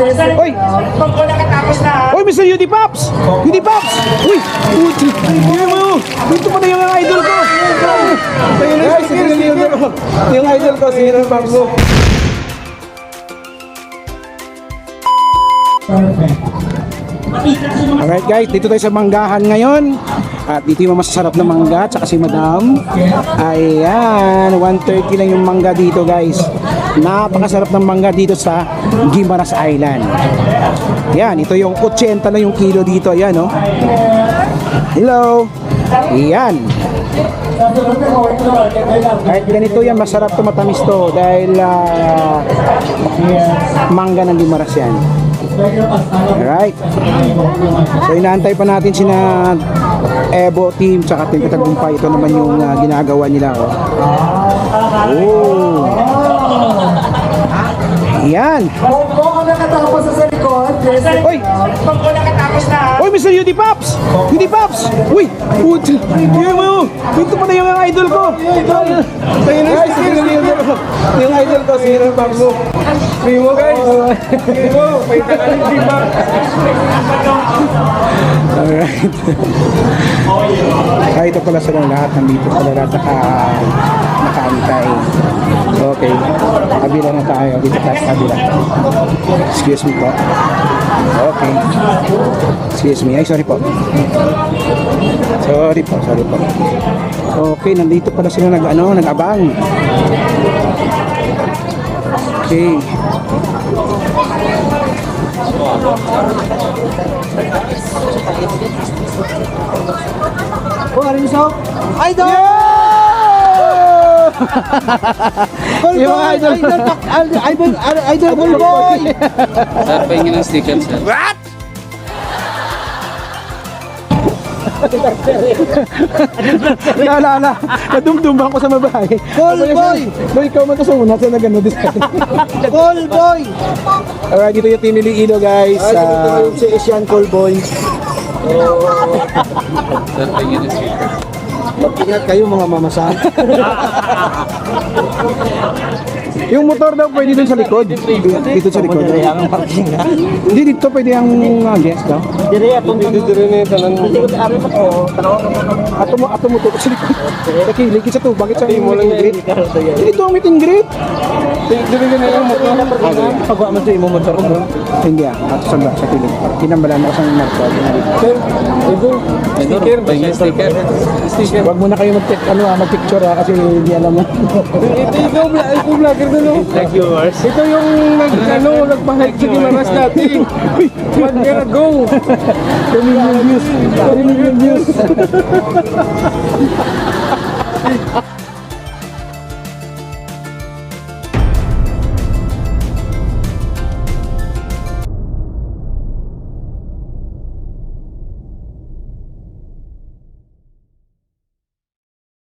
Oy! Pag ko nakatapos na ha. Oy, Mr. Yudi Pops! Yudi Pops! Uy! Uy! Tingnan mo! Dito pa na yung idol ko! Guys, yung idol ko, si Hero Pops mo. Alright guys, dito tayo sa manggahan ngayon. At dito yung masasarap na mangga, tsaka si Madam. Ayan, 130 lang yung mangga dito guys. Napakasarap ng mangga dito sa Guimaras Island. Yan, ito yung 80 na yung kilo dito. Ayan, oh. Hello. Ayan. Kahit ganito yan, masarap to, matamis to. Dahil mangga ng Guimaras yan. Alright. So inaantay pa natin sina Evo team tsaka Team Tagumpay. Ito naman yung ginagawa nila. Oh. Yan. Pag ko nakatapos sa likod. Oy! Pag ko nakatapos na ha. Oy, Mr. Yudi Pops! Yudi Pops! Uy! Puti! Tingnan mo! Dito pa na yung idol ko! Guys, yung idol ko, si Hero Pops mo. Primo guys! Primo! Paita ka ng Primo! Alright. Kaya ito pala silang lahat. Nandito pala lahat nakaantay. Okay. Kabila na tayo. Dito tayo sa kabila. Excuse me po. Okay. Excuse me. Ay, sorry po. Sorry po. Okay, nandito pala sila nag-abang. Okay. Oh, ano yung so? Idol! Yung idol! Idol boy! Sir, pahingin ng sticker, sir. What? Naalala, nadumdumban ko sa babae. Call boy! Boy, ikaw man to sa una, sa nagano this. Call boy! Alright, dito yung team ni Ilo guys. Si Asian call boy. Sir, pahingin ng sticker. Mag-ingat kayo mga mamasan. Yung motor daw pwede dun sa likod. Dito sa likod. Ang parking ha? Hindi dito pwede ang guest daw. Dire atong dito na yung tanan. Ato mo to sa likod. Nakiliki sa to. Bakit sa meet and greet? Dito ang meet and greet. Dire ka na yung motor. Pagwa mo sa imo motor bro. Hindi ato sa piling. Kinambalan ako sa motor. Sticker, pahingin ng sticker. Sticker. Wag muna kayo mag-picture kasi hindi alam mo. Ikaw vlogger na no? Thank you, Mars. Ito yung nagpahalik sa Guimaras natin. 1 year ago. 10 million views. 10 million views.